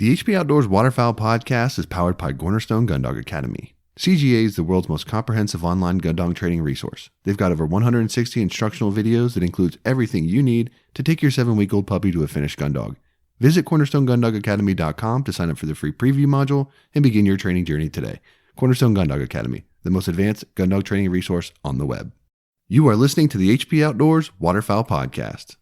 The HP Outdoors Waterfowl podcast is powered by Cornerstone Gun Dog Academy. CGA is the world's most comprehensive online gun dog training resource. They've got over 160 instructional videos that includes everything you need to take your 7-week-old puppy to a finished gun dog. Visit cornerstonegunDogAcademy.com to sign up for the free preview module and begin your training journey today. Cornerstone Gun Dog Academy, the most advanced gun dog training resource on the web. You are listening to the HP Outdoors Waterfowl podcast.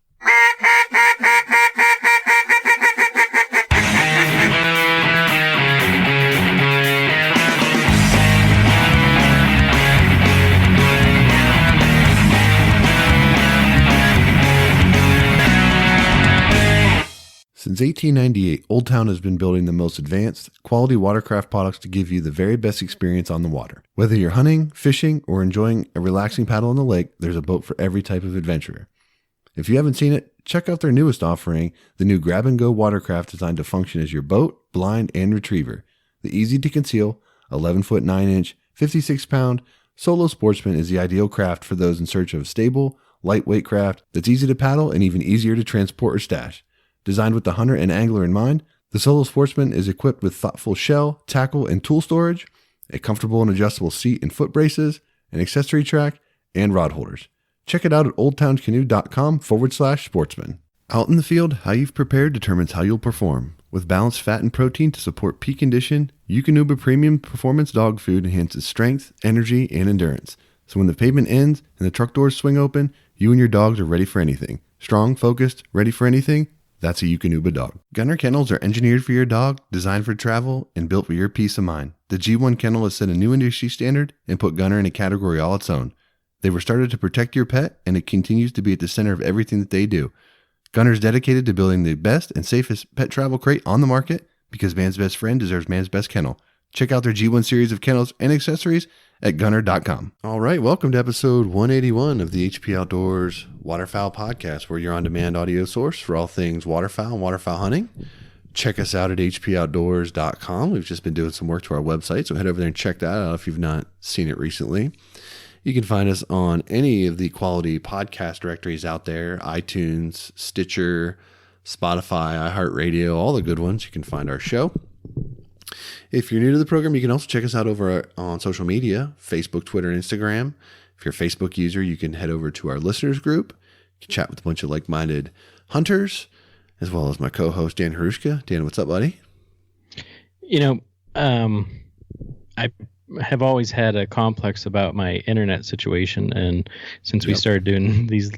Since 1898, Old Town has been building the most advanced, quality watercraft products to give you the very best experience on the water. Whether you're hunting, fishing, or enjoying a relaxing paddle on the lake, there's a boat for every type of adventurer. If you haven't seen it, check out their newest offering, the new grab-and-go watercraft designed to function as your boat, blind, and retriever. The easy-to-conceal, 11-foot 9-inch, 56-pound Solo Sportsman is the ideal craft for those in search of a stable, lightweight craft that's easy to paddle and even easier to transport or stash. Designed with the hunter and angler in mind, the Solo Sportsman is equipped with thoughtful shell, tackle, and tool storage, a comfortable and adjustable seat and foot braces, an accessory track, and rod holders. Check it out at oldtowncanoe.com/sportsman. Out in the field, how you've prepared determines how you'll perform. With balanced fat and protein to support peak condition, Eukanuba Premium Performance Dog Food enhances strength, energy, and endurance. So when the pavement ends and the truck doors swing open, you and your dogs are ready for anything. Strong, focused, ready for anything? That's a Eukanuba dog. Gunner kennels are engineered for your dog, designed for travel, and built for your peace of mind. The G1 kennel has set a new industry standard and put Gunner in a category all its own. They were started to protect your pet, and it continues to be at the center of everything that they do. Gunner's dedicated to building the best and safest pet travel crate on the market because man's best friend deserves man's best kennel. Check out their G1 series of kennels and accessories at gunner.com. All right, welcome to episode 181 of the HP Outdoors Waterfowl podcast, where your on-demand audio source for all things waterfowl and waterfowl hunting. Check us out at hpoutdoors.com. We've just been doing some work to our website, so head over there and check that out if you've not seen it recently. You can find us on any of the quality podcast directories out there, iTunes, Stitcher, Spotify, iHeartRadio, all the good ones. You can find our show. If you're new to the program, you can also check us out over on social media, Facebook, Twitter, and Instagram. If you're a Facebook user, you can head over to our listeners group. You can chat with a bunch of like-minded hunters, as well as my co-host, Dan Harushka. Dan, what's up, buddy? You know, I have always had a complex about my internet situation, and since we started doing these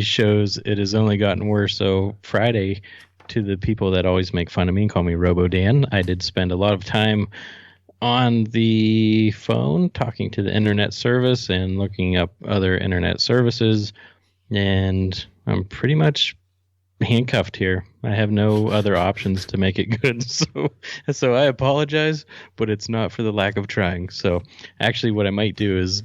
shows, it has only gotten worse. So Friday, to the people that always make fun of me and call me Robo Dan, I did spend a lot of time on the phone talking to the internet service and looking up other internet services, and I'm pretty much handcuffed here. I have no other options to make it good. So I apologize, but it's not for the lack of trying. So actually what I might do is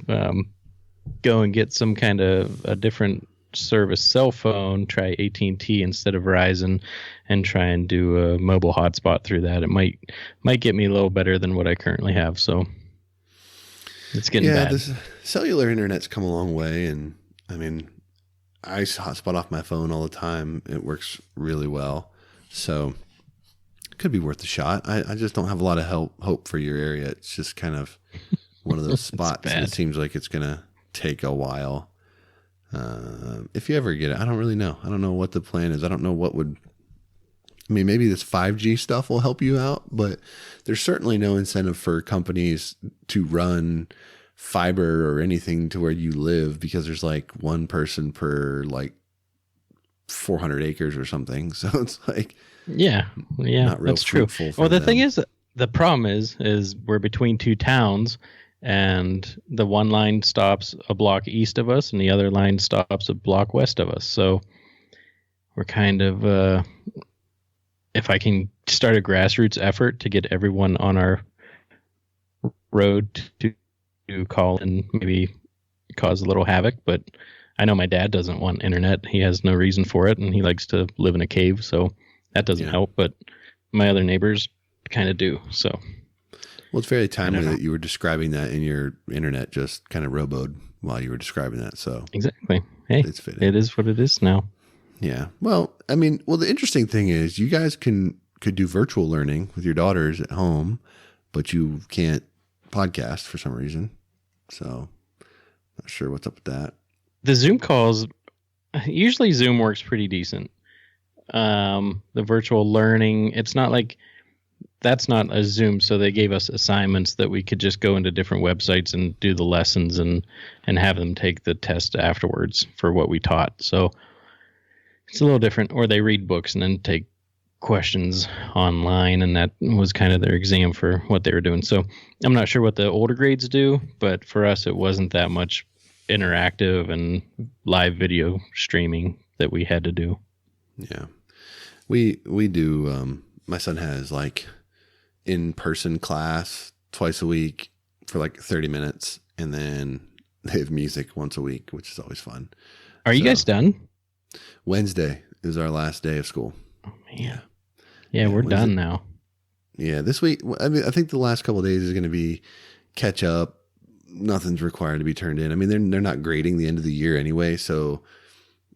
go and get some kind of a different service cell phone, try AT&T instead of Verizon, and try and do a mobile hotspot through that. It might get me a little better than what I currently have. So it's getting bad. Yeah, this cellular internet's come a long way, and I mean, I hotspot off my phone all the time. It works really well. So it could be worth a shot. I just don't have a lot of hope for your area. It's just kind of one of those spots that it seems like it's going to take a while. If you ever get it, I don't really know. I don't know what the plan is. I don't know what would, I mean, maybe this 5G stuff will help you out, but there's certainly no incentive for companies to run fiber or anything to where you live, because there's like one person per like 400 acres or something. So it's like, yeah, not real that's true. Well, the thing is, the problem is we're between two towns, and the one line stops a block east of us and the other line stops a block west of us. So we're kind of, if I can start a grassroots effort to get everyone on our road to call and maybe cause a little havoc, but I know my dad doesn't want internet. He has no reason for it, and he likes to live in a cave, so that doesn't help, but my other neighbors kind of do, so. Well, it's very timely that you were describing that, and your internet just kind of roboed while you were describing that. So exactly. Hey, it is what it is now. Yeah. Well, I mean, the interesting thing is you guys can could do virtual learning with your daughters at home, but you can't podcast for some reason. So not sure what's up with that. The Zoom calls, usually Zoom works pretty decent. The virtual learning, it's not like that's not a Zoom, so they gave us assignments that we could just go into different websites and do the lessons and have them take the test afterwards for what we taught. So it's a little different. Or they read books and then take questions online, and that was kind of their exam for what they were doing. So I'm not sure what the older grades do, but for us it wasn't that much interactive and live video streaming that we had to do. Yeah. We do, my son has like in-person class twice a week for like 30 minutes, and then they have music once a week, which is always fun. Are you guys done? Wednesday is our last day of school. Oh man. Yeah, we're done now. Yeah, this week, I mean, I think the last couple of days is going to be catch up. Nothing's required to be turned in. I mean, they're not grading the end of the year anyway, so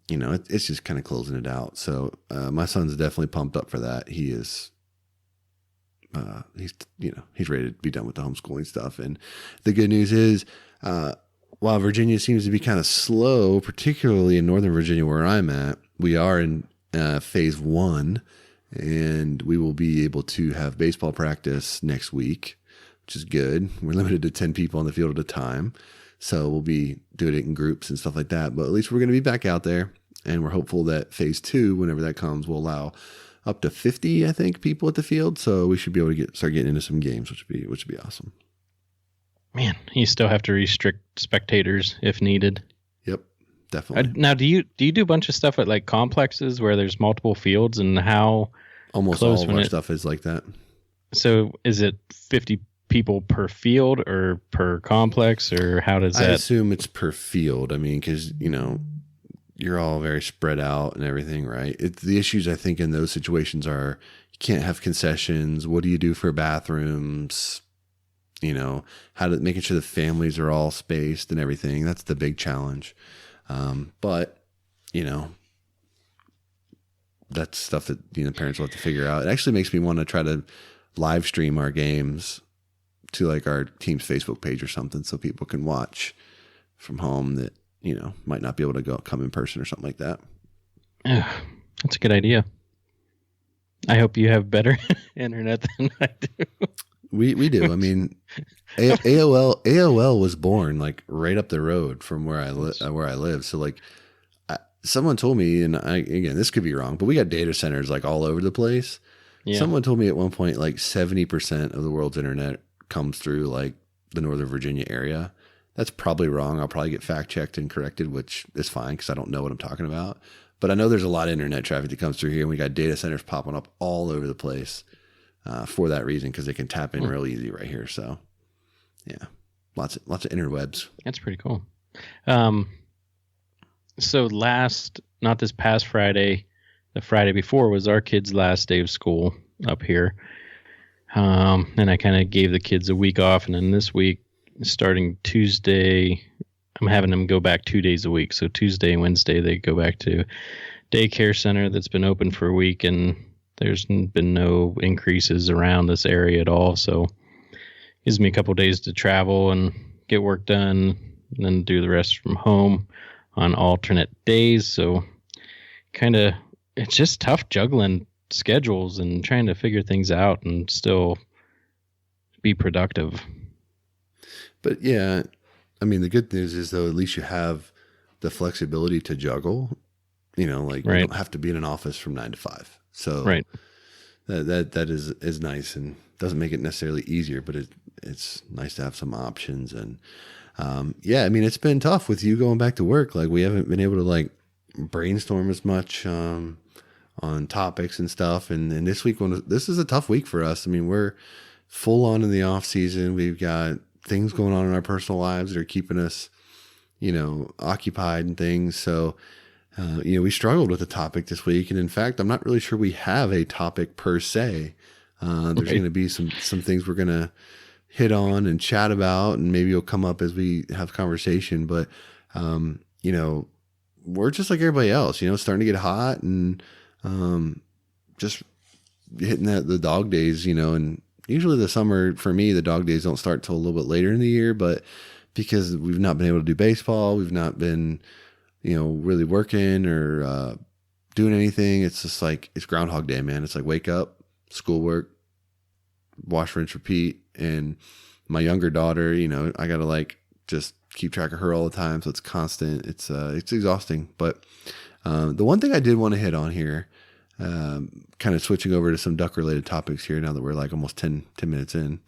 you know, it's just kind of closing it out. So my son's definitely pumped up for that. He is, he's ready to be done with the homeschooling stuff. And the good news is, while Virginia seems to be kind of slow, particularly in Northern Virginia where I'm at, we are in phase 1, and we will be able to have baseball practice next week, which is good. We're limited to 10 people on the field at a time. So we'll be doing it in groups and stuff like that. But at least we're going to be back out there. And we're hopeful that phase 2, whenever that comes, will allow up to 50, I think, people at the field. So we should be able to start getting into some games, which would be awesome. Man, you still have to restrict spectators if needed. Yep, definitely. Now, do you do a bunch of stuff at like complexes where there's multiple fields, and how almost all of our stuff is like that? So is it 50 people per field or per complex, or how does that? I assume it's per field. I mean, because, you know, you're all very spread out and everything, right? The issues, I think, in those situations are you can't have concessions. What do you do for bathrooms? You know, making sure the families are all spaced and everything. That's the big challenge. But, you know, that's stuff that, you know, parents will have to figure out. It actually makes me want to try to live stream our games to like our team's Facebook page or something, so people can watch from home that, you know, might not be able to come in person or something like that. Yeah, that's a good idea. I hope you have better internet than I do. We do. I mean, AOL was born like right up the road from where I live. So like, someone told me, and again, this could be wrong, but we got data centers like all over the place. Yeah. Someone told me at one point like 70% of the world's internet comes through like the Northern Virginia area. That's probably wrong. I'll probably get fact checked and corrected, which is fine because I don't know what I'm talking about. But I know there's a lot of internet traffic that comes through here, and we got data centers popping up all over the place for that reason, because they can tap in real easy right here. So yeah, lots of interwebs. That's pretty cool. So not this past Friday, the Friday before was our kids' last day of school up here. And I kind of gave the kids a week off, and then this week, starting Tuesday, I'm having them go back 2 days a week. So Tuesday and Wednesday, they go back to daycare center that's been open for a week, and there's been no increases around this area at all. So it gives me a couple days to travel and get work done, and then do the rest from home on alternate days. So it's just tough juggling schedules and trying to figure things out and still be productive. But yeah, I mean, the good news is, though, at least you have the flexibility to juggle. You know, like right. You don't have to be in an office from 9 to 5. So right. that is nice, and doesn't make it necessarily easier, but it's nice to have some options. And yeah, I mean, it's been tough with you going back to work. Like, we haven't been able to like brainstorm as much on topics and stuff. And this week, this is a tough week for us. I mean, we're full on in the off season. We've got things going on in our personal lives that are keeping us, you know, occupied and things. So, you know, we struggled with the topic this week. And in fact, I'm not really sure we have a topic per se. There's going to be some things we're going to hit on and chat about, and maybe it'll come up as we have conversation. But, you know, we're just like everybody else, you know, starting to get hot and just hitting the dog days, and usually the summer for me, the dog days don't start till a little bit later in the year, but because we've not been able to do baseball, we've not been, really working or doing anything. It's just like, it's Groundhog Day, man. It's like wake up, schoolwork, wash, rinse, repeat. And my younger daughter, I got to like just keep track of her all the time. So it's constant. It's exhausting. But the one thing I did want to hit on here, kind of switching over to some duck related topics here now that we're like almost 10 minutes in.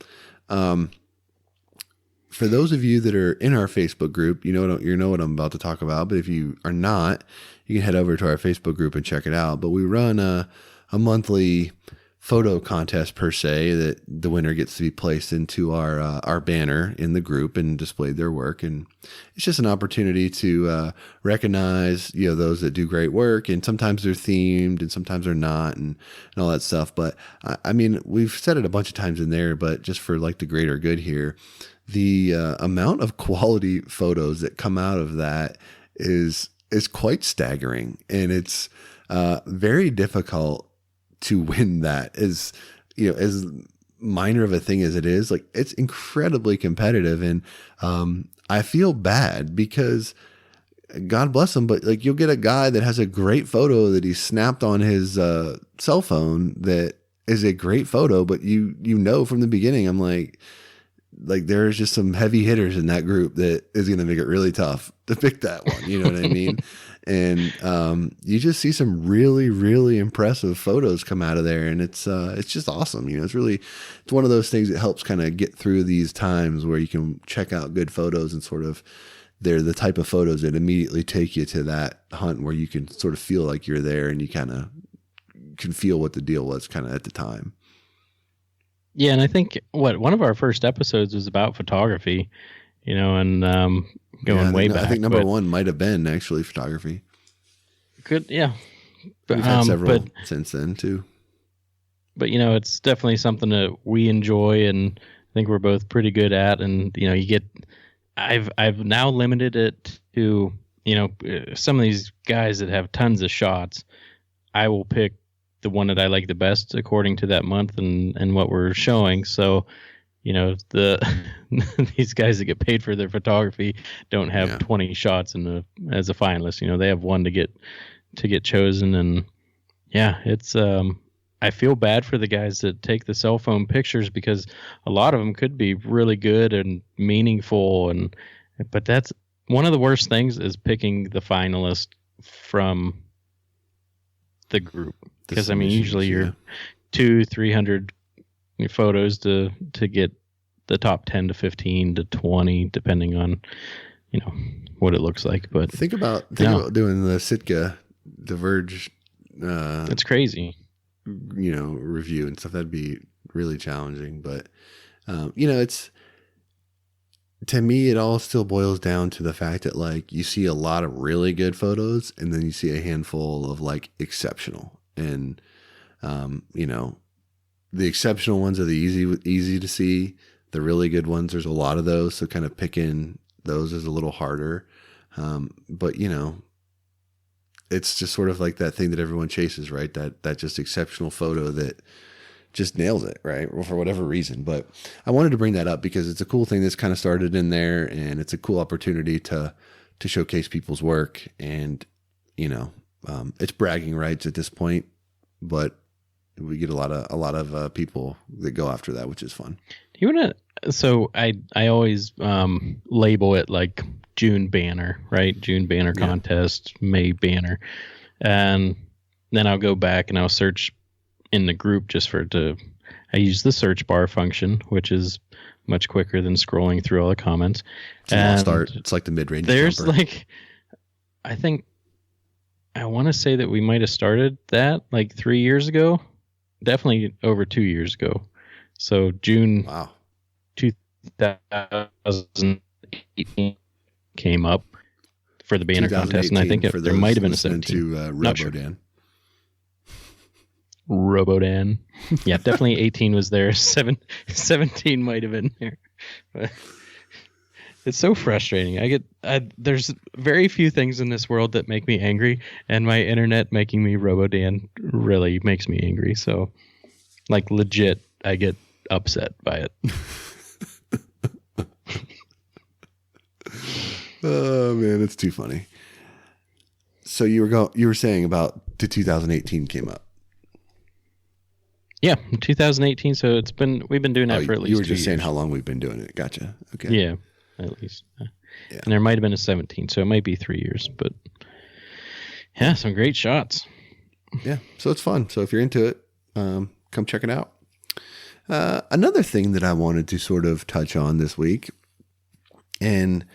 For those of you that are in our Facebook group, you know what I'm about to talk about. But if you are not, you can head over to our Facebook group and check it out. But we run a monthly photo contest per se, that the winner gets to be placed into our banner in the group and displayed their work. And it's just an opportunity to recognize, those that do great work. And sometimes they're themed and sometimes they're not, and all that stuff. But I mean, we've said it a bunch of times in there, but just for like the greater good here, the amount of quality photos that come out of that is quite staggering. And it's very difficult to win that. As minor of a thing as it is, like, it's incredibly competitive. And I feel bad because God bless him, but like, you'll get a guy that has a great photo that he snapped on his cell phone that is a great photo, but from the beginning, I'm like there's just some heavy hitters in that group that is going to make it really tough to pick that one. You know what I mean? And you just see some really, really impressive photos come out of there, and it's just awesome. It's one of those things that helps kind of get through these times where you can check out good photos, and sort of they're the type of photos that immediately take you to that hunt where you can sort of feel like you're there, and you kind of can feel what the deal was kind of at the time. Yeah, and I think one of our first episodes was about photography, and going way back. I think number one might have been actually photography. Good, yeah. We've had several since then too. But it's definitely something that we enjoy, and I think we're both pretty good at. And I've now limited it to some of these guys that have tons of shots. I will pick the one that I like the best according to that month and what we're showing. So, these guys that get paid for their photography don't have 20 shots as a finalist. They have one to get chosen. And yeah, it's, I feel bad for the guys that take the cell phone pictures, because a lot of them could be really good and meaningful. But that's one of the worst things, is picking the finalist from the group. Because usually you're 200-300 photos to get the top 10 to 15 to 20, depending on what it looks like. But think about doing the Sitka, the Verge. It's crazy. Review and stuff. That'd be really challenging. But it's, to me, it all still boils down to the fact that like you see a lot of really good photos, and then you see a handful of like exceptional. And, the exceptional ones are the easy to see. The really good ones, there's a lot of those. So kind of picking those is a little harder. But it's just sort of like that thing that everyone chases, right? That just exceptional photo that just nails it, right? Or for whatever reason. But I wanted to bring that up because it's a cool thing that's kind of started in there, and it's a cool opportunity to showcase people's work. And, it's bragging rights at this point, but we get a lot of people that go after that, which is fun. Do you want to? So I always label it like June banner, right? June banner contest, May banner, and then I'll go back and I'll search in the group I use the search bar function, which is much quicker than scrolling through all the comments. It's a long start. It's like the mid-range. There's jumper. I want to say that we might have started that like 3 years ago, definitely over 2 years ago. So June 2018 came up for the banner contest, and I think there might have been a 17. To Robodan. Robodan. Yeah, definitely 18 was there. 17 might have been there. But it's so frustrating. There's very few things in this world that make me angry, and my internet making me Robodan really makes me angry. So Like legit, I get upset by it. Oh man, it's too funny. So you were saying about the 2018 came up. Yeah, 2018. So we've been doing that for at least 2 years. You were just saying how long we've been doing it. Gotcha. Okay. Yeah, at least. Yeah. And there might have been a 17, so it might be 3 years. But yeah, some great shots. Yeah, so it's fun. So if you're into it, come check it out. Another thing that I wanted to sort of touch on this week, and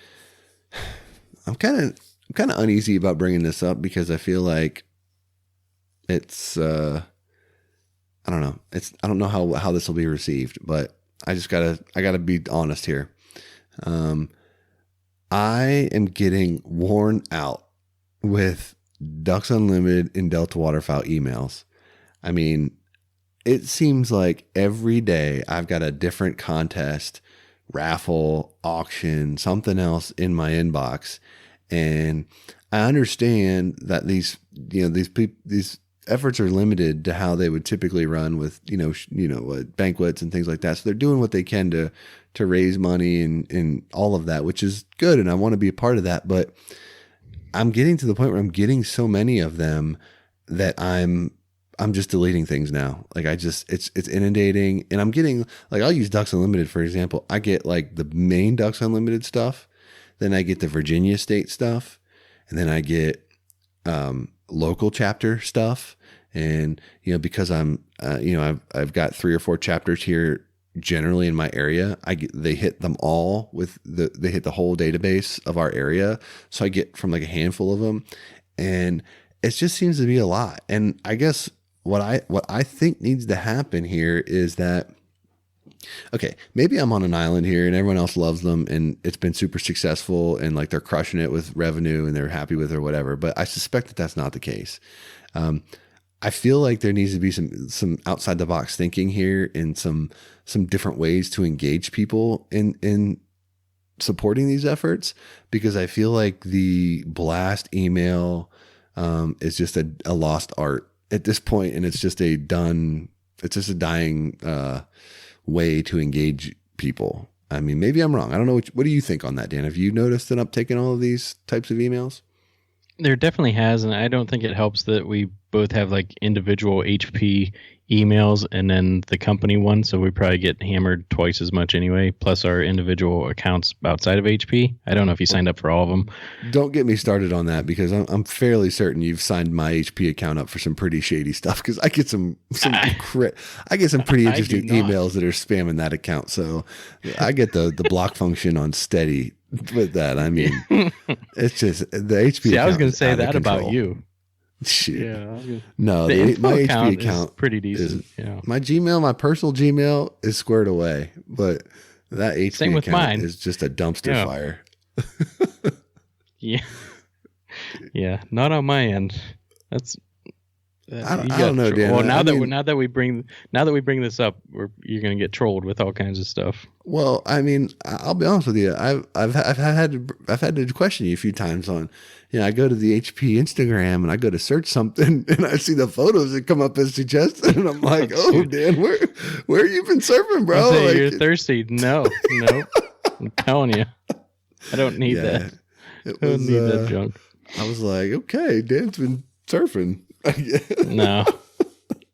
I'm kind of uneasy about bringing this up because I feel like it's I don't know. I don't know how this will be received, but I gotta be honest here. I am getting worn out with Ducks Unlimited and Delta Waterfowl emails. I mean, it seems like every day I've got a different contest, raffle, auction, something else in my inbox. And I understand that these efforts are limited to how they would typically run with, banquets and things like that. So they're doing what they can to raise money and all of that, which is good. And I want to be a part of that. But I'm getting to the point where I'm getting so many of them that I'm just deleting things now. Like it's inundating, and I'm getting, like, I'll use Ducks Unlimited, for example. I get like the main Ducks Unlimited stuff. Then I get the Virginia State stuff. And then I get, local chapter stuff. And, because I'm, I've got 3 or 4 chapters here generally in my area. They hit them all they hit the whole database of our area. So I get from like a handful of them, and it just seems to be a lot. And I guess what I think needs to happen here is that, okay, maybe I'm on an island here and everyone else loves them and it's been super successful and like they're crushing it with revenue and they're happy with it or whatever. But I suspect that that's not the case. I feel like there needs to be some outside the box thinking here and some different ways to engage people in supporting these efforts, because I feel like the blast email is just a lost art at this point, and it's just a dying way to engage people. I mean, maybe I'm wrong. I don't know. What do you think on that, Dan? Have you noticed an uptick in all of these types of emails? There definitely has, and I don't think it helps that we both have like individual HP emails and then the company one, so we probably get hammered twice as much anyway, plus our individual accounts outside of HP. I don't know if you signed up for all of them. Don't get me started on that, because I'm fairly certain you've signed my HP account up for some pretty shady stuff, because I get some pretty interesting emails that are spamming that account. So I get the block function on steady with that. I mean, it's just the HP account. I was going to say that about you. Shit. Yeah. No, my HP account is pretty decent. My Gmail, my personal Gmail is squared away, but that HP account is just a dumpster fire. Yeah. Not on my end. I don't know, Dan. Well, now that we bring this up, you're going to get trolled with all kinds of stuff. Well, I mean, I'll be honest with you. I've had to question you a few times on, I go to the HP Instagram and I go to search something and I see the photos that come up as suggested, and I'm like, oh, Dan, where you been surfing, bro? Like, you're thirsty. No, I'm telling you, I don't need that. I don't need that junk. I was like, okay, Dan's been surfing. No,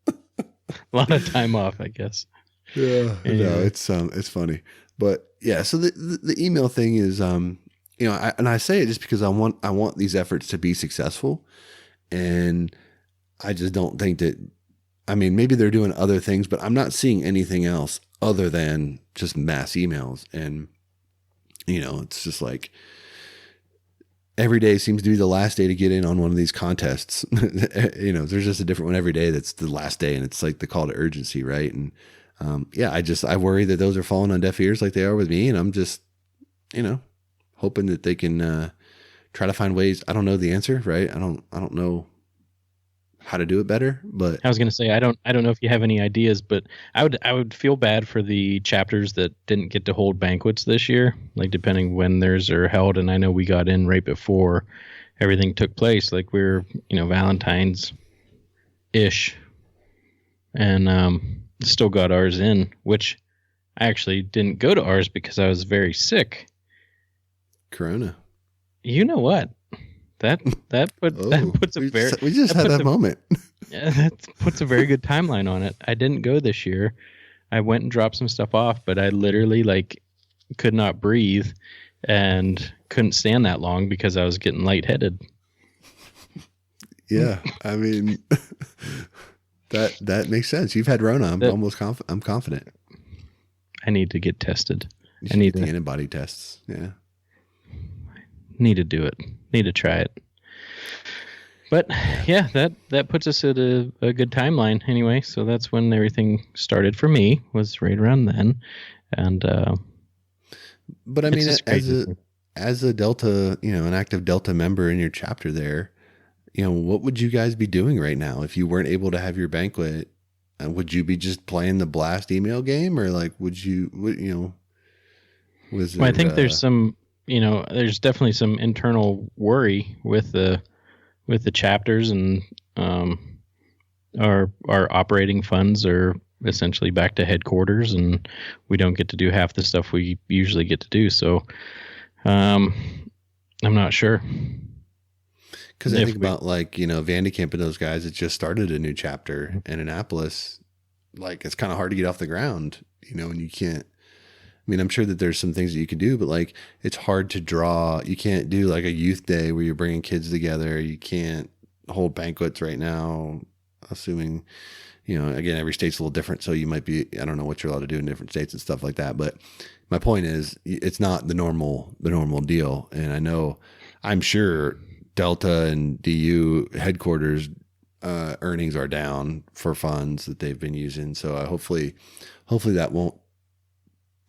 a lot of time off, I guess. Yeah, no, it's funny, but yeah. So the email thing is, I say it just because I want these efforts to be successful, and I just don't think that. I mean, maybe they're doing other things, but I'm not seeing anything else other than just mass emails, and it's just like, every day seems to be the last day to get in on one of these contests. There's just a different one every day. That's the last day, and it's like the call to urgency, right? And I worry that those are falling on deaf ears like they are with me, and I'm just, hoping that they can try to find ways. I don't know the answer, right? I don't know how to do it better, but I was going to say I don't know if you have any ideas, but I would feel bad for the chapters that didn't get to hold banquets this year, like depending when theirs are held. And I know we got in right before everything took place, like we're Valentine's ish, and still got ours in, which I actually didn't go to ours because I was very sick. Corona. You know what? That puts a very we just had that moment. Yeah, that puts a very good timeline on it. I didn't go this year. I went and dropped some stuff off, but I literally like could not breathe and couldn't stand that long because I was getting lightheaded. Yeah, I mean that makes sense. You've had Rona. I'm confident. I need to get tested. I need the antibody tests. Yeah. Need to do it. Need to try it. But yeah, that puts us at a good timeline anyway. So that's when everything started for me, was right around then. And but I mean, as a Delta, an active Delta member in your chapter there, what would you guys be doing right now if you weren't able to have your banquet? Would you be just playing the blast email game, or like would you? Was there, I think there's some. There's definitely some internal worry with the chapters, and our operating funds are essentially back to headquarters, and we don't get to do half the stuff we usually get to do. So, I'm not sure. Because I think about Vandekamp and those guys that just started a new chapter in Annapolis. Like, it's kind of hard to get off the ground, and you can't. I mean, I'm sure that there's some things that you can do, but like, it's hard to draw. You can't do like a youth day where you're bringing kids together. You can't hold banquets right now, assuming, again, every state's a little different. So you might be, I don't know what you're allowed to do in different states and stuff like that. But my point is, it's not the normal deal. And I'm sure Delta and DU headquarters earnings are down for funds that they've been using. So hopefully that won't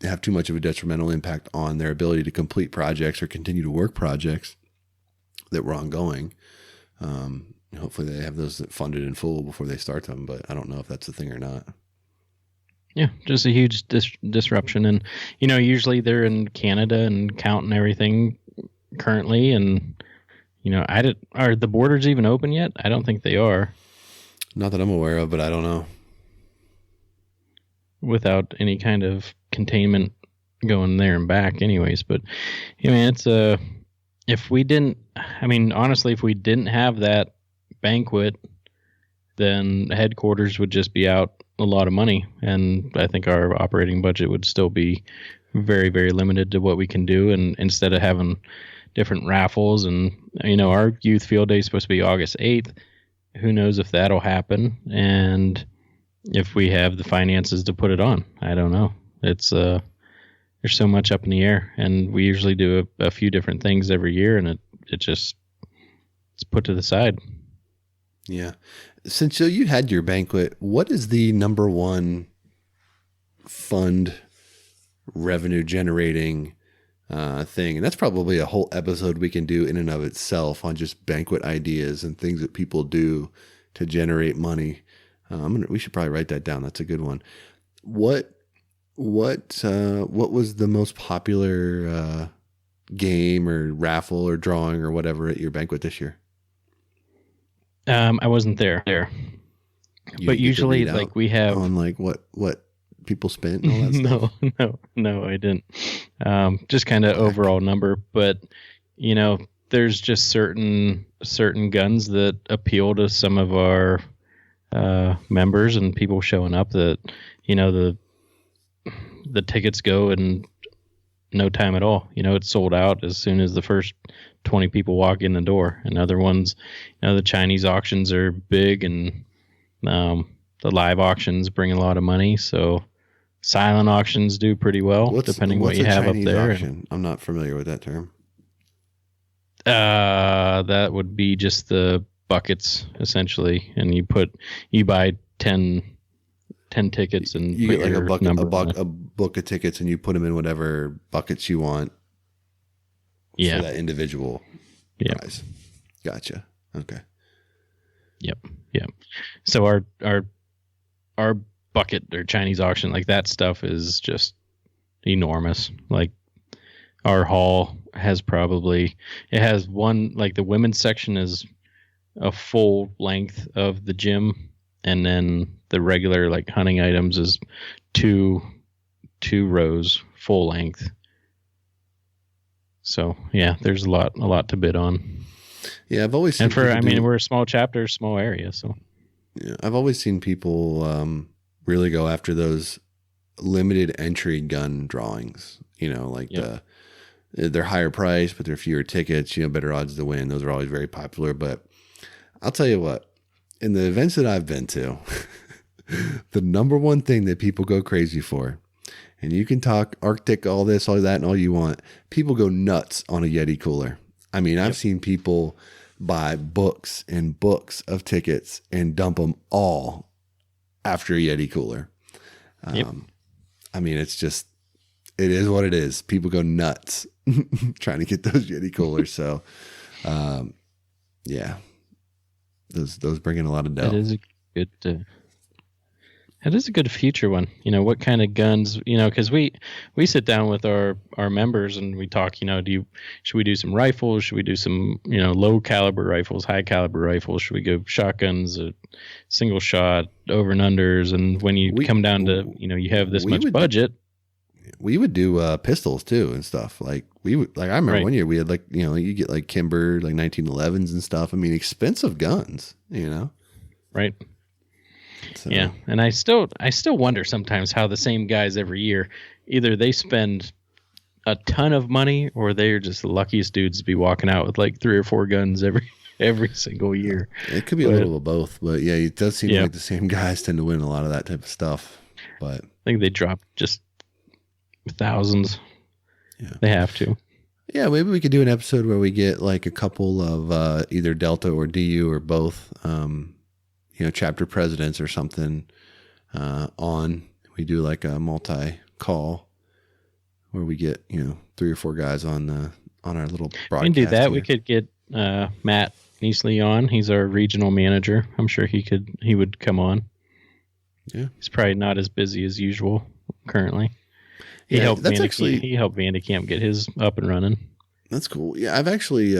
have too much of a detrimental impact on their ability to complete projects or continue to work projects that were ongoing. Hopefully they have those funded in full before they start them, but I don't know if that's the thing or not. Yeah, just a huge disruption. And, usually they're in Canada and counting everything currently. And, are the borders even open yet? I don't think they are. Not that I'm aware of, but I don't know. Without any kind of containment going there and back anyways. But it's if we didn't have that banquet, then headquarters would just be out a lot of money, and I think our operating budget would still be very, very limited to what we can do. And instead of having different raffles, and our youth field day is supposed to be August 8th, who knows if that'll happen, and if we have the finances to put it on. I don't know. It's there's so much up in the air, and we usually do a few different things every year, and it's put to the side. Yeah. Since you had your banquet, what is the number one fund revenue generating thing? And that's probably a whole episode we can do in and of itself on just banquet ideas and things that people do to generate money. We should probably write that down. That's a good one. What was the most popular game or raffle or drawing or whatever at your banquet this year? I wasn't there. But usually, like, we have on like what people spent and all that stuff. No, I didn't. Just kind of overall number, but there's just certain guns that appeal to some of our members and people showing up that the tickets go in no time at all. It's sold out as soon as the first 20 people walk in the door. And other ones, the Chinese auctions are big, and the live auctions bring a lot of money. So silent auctions do pretty well, depending what you have Chinese up there. Auction? I'm not familiar with that term. That would be just the buckets essentially, and you buy 10 tickets, and you get like a book of tickets, and you put them in whatever buckets you want. Yeah, for that individual prize. Gotcha. Okay. Yep. So our bucket or Chinese auction, like, that stuff is just enormous. Like, our hall has one, like, the women's section is a full length of the gym, and then the regular like hunting items is two rows full length. So yeah, there's a lot to bid on. Yeah, I've always seen and for I mean we're a small chapter, small area, so yeah, I've always seen people really go after those limited entry gun drawings. You know, like they're higher price, but they're fewer tickets. You know, better odds to win. Those are always very popular. But I'll tell you what, in the events that I've been to, the number one thing that people go crazy for, and you can talk Arctic, all this, all that, and all you want, people go nuts on a Yeti cooler. I mean, I've seen people buy books and books of tickets and dump them all after a Yeti cooler. I mean, it is what it is. People go nuts trying to get those Yeti coolers. So, yeah, those bring in a lot of dough. It is a good future one. You know, what kind of guns, you know, because we sit down with our members and we talk, you know, should we do some rifles? Should we do some, you know, low caliber rifles, high caliber rifles? Should we go shotguns, single shot, over and unders? And when you come down to, you know, you have this much budget. We would do pistols too and stuff. Like I remember one year we had like, you know, you get like Kimber, like 1911s and stuff. I mean, expensive guns, you know? Right. So. Yeah, and I still wonder sometimes how the same guys every year, either they spend a ton of money or they're just the luckiest dudes to be walking out with like 3 or 4 guns every single year. It could be a little of both, but yeah, it does seem like the same guys tend to win a lot of that type of stuff. But I think they drop just thousands. Yeah, they have to. Yeah, maybe we could do an episode where we get like a couple of either Delta or DU or both. You know, chapter presidents or something on. We do like a multi-call where we get, you know, 3 or 4 guys on our little broadcast. We can do that. Here. We could get Matt Neasley on. He's our regional manager. I'm sure he would come on. Yeah, he's probably not as busy as usual currently. He helped Vanderkamp get his up and running. That's cool. Yeah, I've actually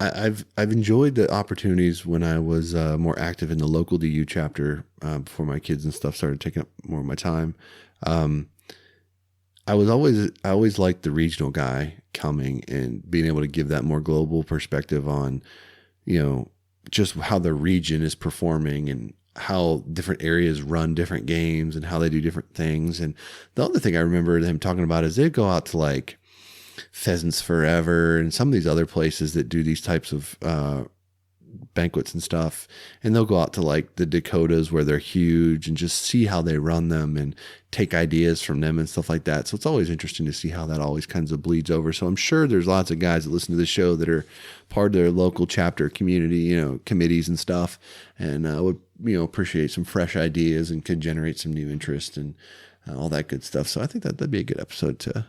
I've enjoyed the opportunities when I was more active in the local DU chapter before my kids and stuff started taking up more of my time. I always liked the regional guy coming and being able to give that more global perspective on, you know, just how the region is performing and how different areas run different games and how they do different things. And the other thing I remember them talking about is they'd go out to like Pheasants Forever and some of these other places that do these types of banquets and stuff, and they'll go out to like the Dakotas where they're huge and just see how they run them and take ideas from them and stuff like that. So it's always interesting to see how that always kinds of bleeds over. So I'm sure there's lots of guys that listen to the show that are part of their local chapter community, you know, committees and stuff, and would, you know, appreciate some fresh ideas and could generate some new interest and all that good stuff. So I think that'd be a good episode to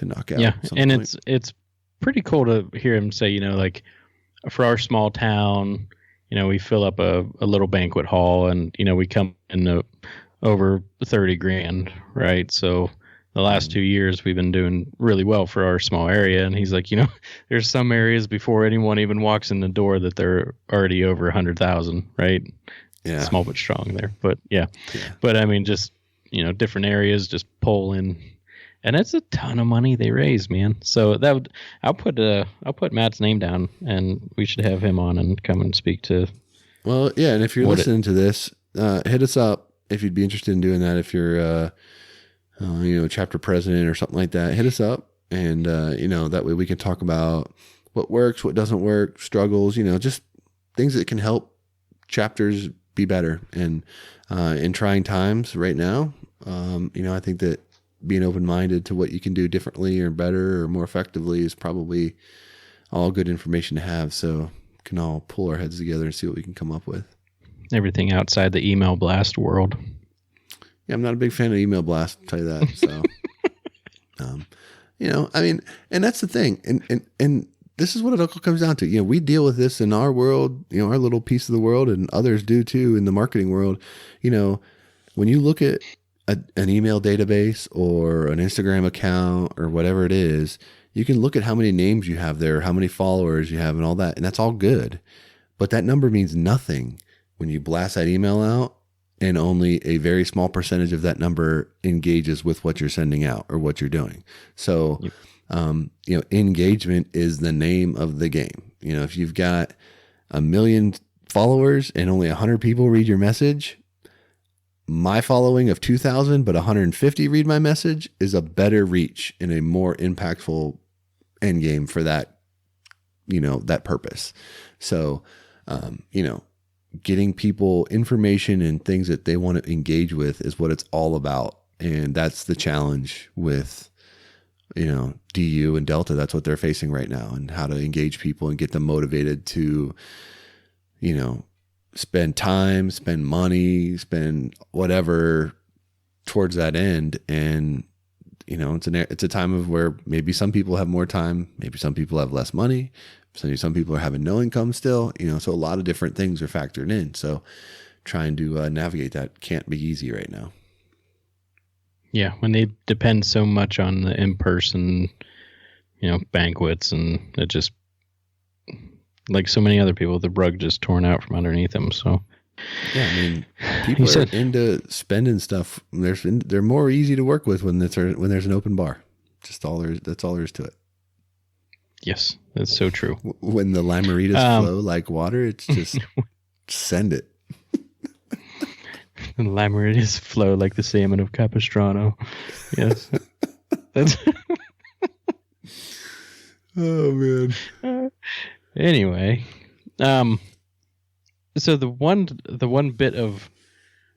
knock out. Yeah, and it's pretty cool to hear him say, you know, like for our small town, you know, we fill up a little banquet hall and, you know, we come in over 30 grand, right? So the last 2 years we've been doing really well for our small area. And he's like, you know, there's some areas before anyone even walks in the door that they're already over 100,000, right? Yeah. Small but strong there. But yeah. But I mean, just, you know, different areas just pull in. And it's a ton of money they raise, man. So I'll put Matt's name down, and we should have him on and come and speak to. Well, yeah, and if you're listening to this, hit us up if you'd be interested in doing that. If you're, you know, chapter president or something like that, hit us up, and you know, that way we can talk about what works, what doesn't work, struggles, you know, just things that can help chapters be better. And in trying times right now, you know, I think that being open-minded to what you can do differently or better or more effectively is probably all good information to have. So we can all pull our heads together and see what we can come up with. Everything outside the email blast world. Yeah, I'm not a big fan of email blast, I'll tell you that. So, you know, I mean, and that's the thing. And this is what it all comes down to. You know, we deal with this in our world, you know, our little piece of the world, and others do too in the marketing world. You know, when you look at an email database or an Instagram account or whatever it is, you can look at how many names you have there, how many followers you have and all that. And that's all good. But that number means nothing when you blast that email out and only a very small percentage of that number engages with what you're sending out or what you're doing. So, engagement is the name of the game. If you've got 1 million followers and only 100 people read your message, my following of 2,000, but 150 read my message is a better reach and a more impactful end game for that, that purpose. So, getting people information and things that they want to engage with is what it's all about. And that's the challenge with, DU and Delta. That's what they're facing right now, and how to engage people and get them motivated to, spend time, spend money, spend whatever towards that end. And, it's a time of where maybe some people have more time, maybe some people have less money. Some people are having no income still, so a lot of different things are factored in. So trying to navigate that can't be easy right now. Yeah, when they depend so much on the in-person, banquets, and it just, like so many other people, the rug just torn out from underneath them. So yeah, I mean, people are into spending stuff. They're more easy to work with when there's an open bar. That's all there is to it. Yes, that's so true. When the limeritas flow like water, it's just send it. And limeritas flow like the salmon of Capistrano. Yes. That's oh man. Anyway, so the one bit of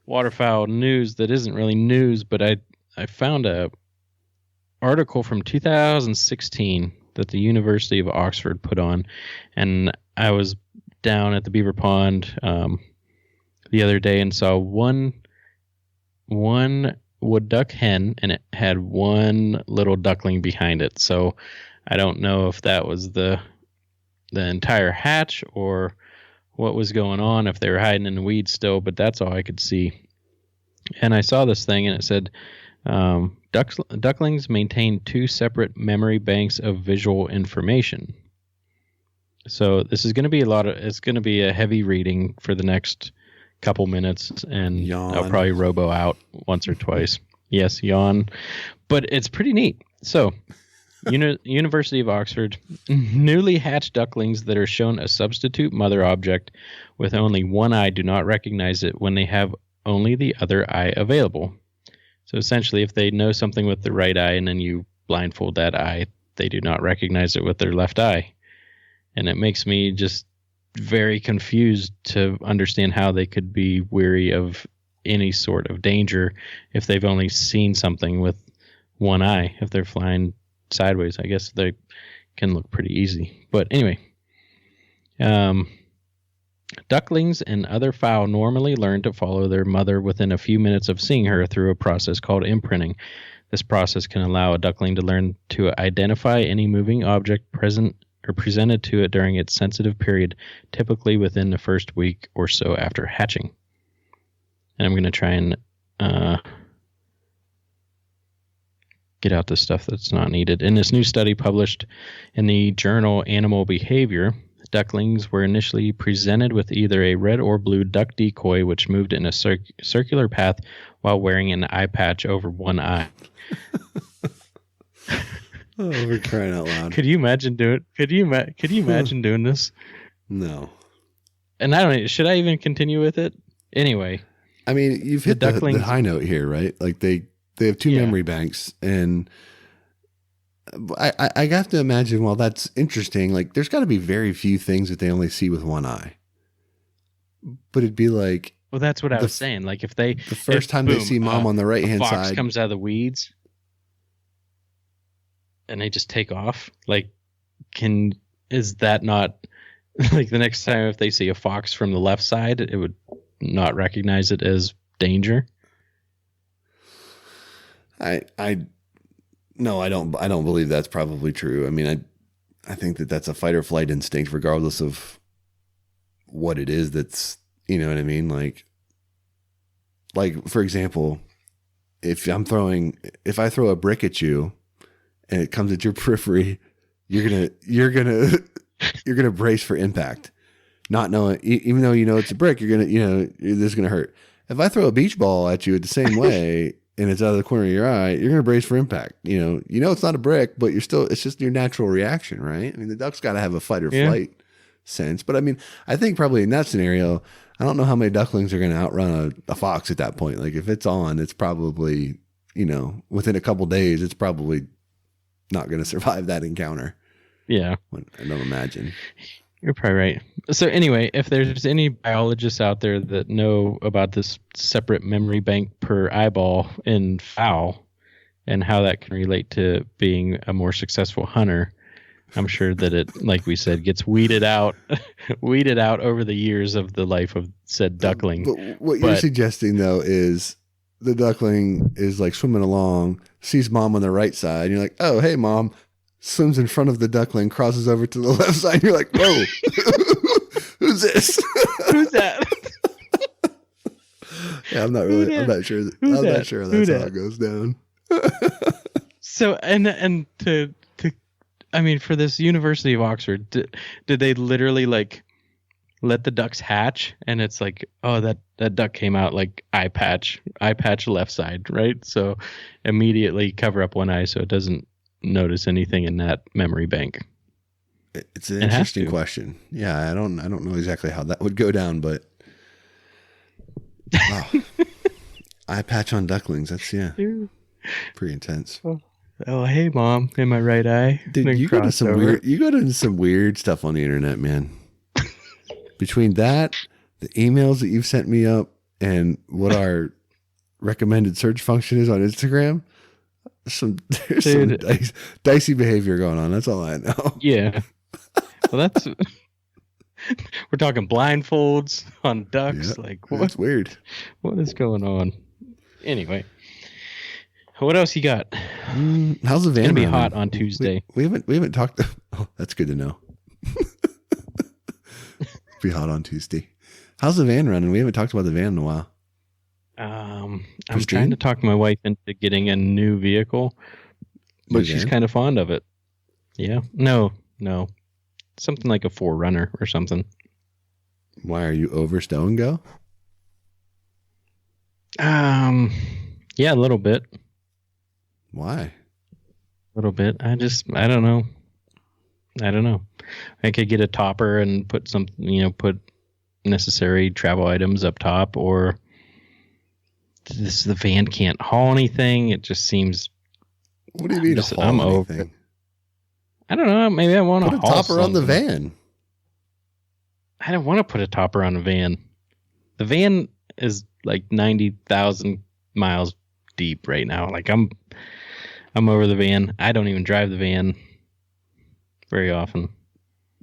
waterfowl news that isn't really news, but I found a article from 2016 that the University of Oxford put on, and I was down at the Beaver Pond the other day and saw one wood duck hen, and it had one little duckling behind it. So I don't know if that was the entire hatch or what was going on, if they were hiding in the weeds still, but that's all I could see. And I saw this thing, and it said, ducklings maintain 2 separate memory banks of visual information. So this is going to be it's going to be a heavy reading for the next couple minutes, and yawn. I'll probably robo out once or twice. Yes, yawn. But it's pretty neat. So, University of Oxford, newly hatched ducklings that are shown a substitute mother object with only one eye do not recognize it when they have only the other eye available. So essentially, if they know something with the right eye and then you blindfold that eye, they do not recognize it with their left eye. And it makes me just very confused to understand how they could be weary of any sort of danger if they've only seen something with one eye. If they're flying sideways, I guess they can look pretty easy. But anyway, ducklings and other fowl normally learn to follow their mother within a few minutes of seeing her through a process called imprinting. This process can allow a duckling to learn to identify any moving object present or presented to it during its sensitive period, typically within the first week or so after hatching. And I'm going to try and get out the stuff that's not needed. In this new study published in the journal Animal Behavior, ducklings were initially presented with either a red or blue duck decoy, which moved in a circular path while wearing an eye patch over one eye. Oh, we're crying out loud! Could you imagine doing? Could you imagine doing this? No. And I don't. Should I even continue with it? Anyway, I mean, you've hit the high note here, right? Like they have 2 memory banks, and I have to imagine, while that's interesting, like there's got to be very few things that they only see with one eye. But it'd be like, well, that's what I was saying. Like if the first time they see mom on the right hand side, fox comes out of the weeds, and they just take off. Like, is that not like the next time if they see a fox from the left side, it would not recognize it as danger? No, I don't believe that's probably true. I mean, I think that's a fight or flight instinct, regardless of what it is. That's, you know what I mean? Like for example, if I throw a brick at you and it comes at your periphery, you're gonna brace for impact. not knowing, even though you know it's a brick, you're gonna, this is gonna hurt. If I throw a beach ball at you the same way and it's out of the corner of your eye, you're gonna brace for impact. It's not a brick, but it's just your natural reaction, right? I mean, the duck's got to have a fight or flight sense. But I mean, I think probably in that scenario, I don't know how many ducklings are gonna outrun a fox at that point. Like if it's on, it's probably, within a couple days, it's probably not gonna survive that encounter. Yeah, I don't imagine. You're probably right. So anyway, if there's any biologists out there that know about this separate memory bank per eyeball in fowl and how that can relate to being a more successful hunter, I'm sure that it, like we said, gets weeded out over the years of the life of said duckling. But what you're suggesting though is the duckling is like swimming along, sees mom on the right side, and you're like, oh, hey mom. Swims in front of the duckling, crosses over to the left side. You're like, whoa, who's this? Who's that? Yeah, I'm not sure that's how it goes down. So, and to, I mean, for this University of Oxford, did they literally like let the ducks hatch? And it's like, oh, that duck came out like eye patch left side, right? So immediately cover up one eye so it doesn't notice anything in that memory bank. It's an interesting question. Yeah, I don't know exactly how that would go down, but wow. Eye patch on ducklings, that's pretty intense. Oh, hey mom, in my right eye. Dude, you go to some weird stuff on the internet, man. Between that, the emails that you've sent me up, and what our recommended search function is on Instagram, there's some dicey behavior going on. That's all I know. Yeah. Well, we're talking blindfolds on ducks. Yeah, like what? That's weird. What is going on? Anyway, what else you got? How's the van? It's gonna be hot on Tuesday. We haven't talked. Oh, that's good to know. Be hot on Tuesday. How's the van running? We haven't talked about the van in a while. I'm trying to talk my wife into getting a new vehicle, but she's kind of fond of it. Yeah. No. Something like a 4Runner or something. Why are you over Stow and Go? Yeah, a little bit. Why? A little bit. I don't know. I could get a topper and put put necessary travel items up top, or the van can't haul anything. It just seems. What do you mean haul anything? I don't know. Maybe I want to put a topper on the van. I don't want to put a topper on a van. The van is like 90,000 miles deep right now. Like I'm over the van. I don't even drive the van very often.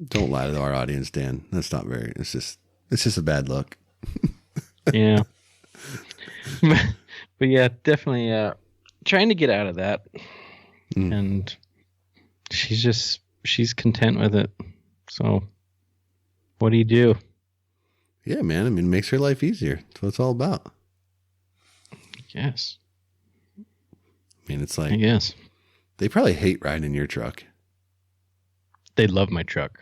Don't lie to our audience, Dan. That's not very. It's just a bad look. Yeah. But yeah, definitely trying to get out of that. And she's content with it. So what do you do? Yeah, man. I mean, it makes her life easier. That's what it's all about. Yes. I mean, it's like, I guess. They probably hate riding in your truck. They love my truck.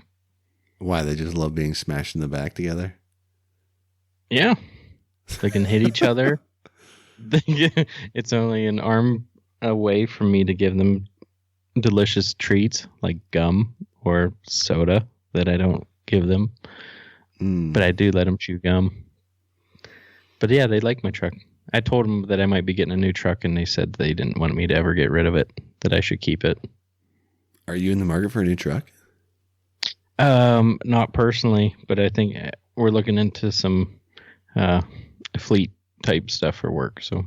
Why? They just love being smashed in the back together? Yeah. They can hit each other. It's only an arm away from me to give them delicious treats like gum or soda that I don't give them. But I do let them chew gum. But yeah, they like my truck. I told them that I might be getting a new truck, and they said they didn't want me to ever get rid of it, that I should keep it. Are you in the market for a new truck? Not personally, but I think we're looking into some fleet type stuff for work. So,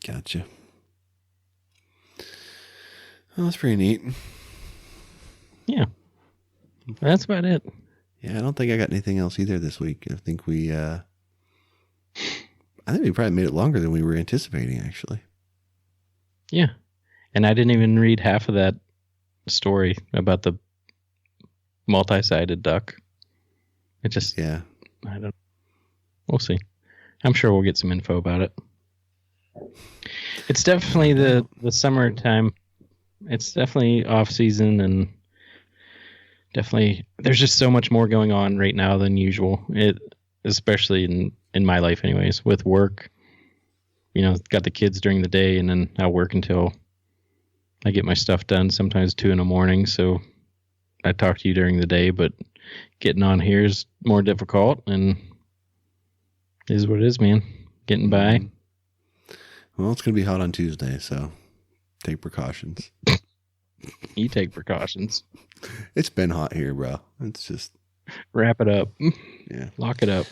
Gotcha. Well, that's pretty neat. Yeah, that's about it. Yeah, I don't think I got anything else either this week. I think we probably made it longer than we were anticipating, actually. Yeah, and I didn't even read half of that story about the multi-sided duck. It just, I don't. We'll see. I'm sure we'll get some info about it. It's definitely the summertime. It's definitely off season, and definitely, there's just so much more going on right now than usual. Especially in my life, anyways, with work. Got the kids during the day, and then I work until I get my stuff done. Sometimes 2 a.m. So I talk to you during the day, but getting on here is more difficult, and it is what it is, man. Getting by. Well, it's gonna be hot on Tuesday, so take precautions. You take precautions. It's been hot here, bro. It's just wrap it up. Yeah, lock it up.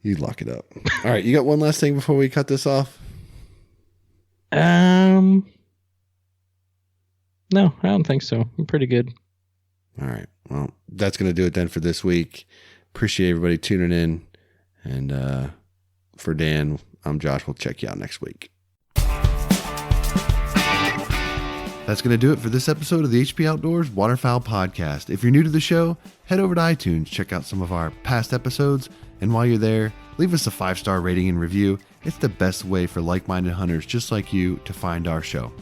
You lock it up. All right, you got one last thing before we cut this off? No, I don't think so. I'm pretty good. All right. Well, that's going to do it then for this week. Appreciate everybody tuning in. And for Dan, I'm Josh. We'll check you out next week. That's going to do it for this episode of the HP Outdoors Waterfowl Podcast. If you're new to the show, head over to iTunes, check out some of our past episodes, and while you're there, leave us a 5-star rating and review. It's the best way for like-minded hunters just like you to find our show.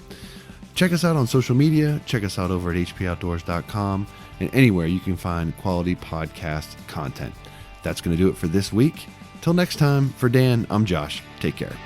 Check us out on social media. Check us out over at hpoutdoors.com and anywhere you can find quality podcast content. That's going to do it for this week. Till next time, for Dan, I'm Josh. Take care.